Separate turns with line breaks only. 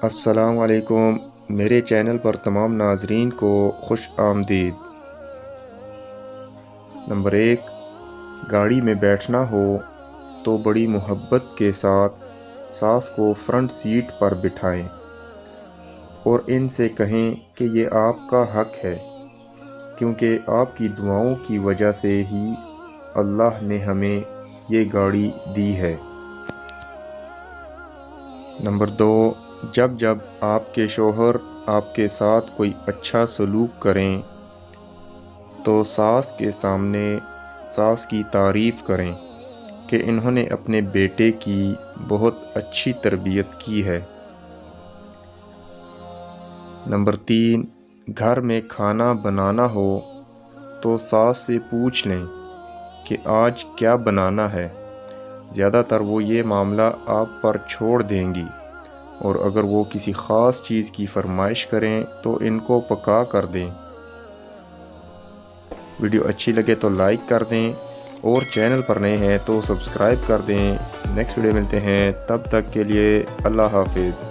السلام علیکم، میرے چینل پر تمام ناظرین کو خوش آمدید۔ نمبر 1، گاڑی میں بیٹھنا ہو تو بڑی محبت کے ساتھ ساس کو فرنٹ سیٹ پر بٹھائیں اور ان سے کہیں کہ یہ آپ کا حق ہے، کیونکہ آپ کی دعاؤں کی وجہ سے ہی اللہ نے ہمیں یہ گاڑی دی ہے۔ نمبر 2، جب آپ کے شوہر آپ کے ساتھ کوئی اچھا سلوک کریں تو ساس کے سامنے ساس کی تعریف کریں کہ انہوں نے اپنے بیٹے کی بہت اچھی تربیت کی ہے۔ نمبر 3، گھر میں کھانا بنانا ہو تو ساس سے پوچھ لیں کہ آج کیا بنانا ہے۔ زیادہ تر وہ یہ معاملہ آپ پر چھوڑ دیں گی، اور اگر وہ کسی خاص چیز کی فرمائش کریں تو ان کو پکا کر دیں۔ ویڈیو اچھی لگے تو لائک کر دیں، اور چینل پر نئے ہیں تو سبسکرائب کر دیں۔ نیکسٹ ویڈیو ملتے ہیں، تب تک کے لیے اللہ حافظ۔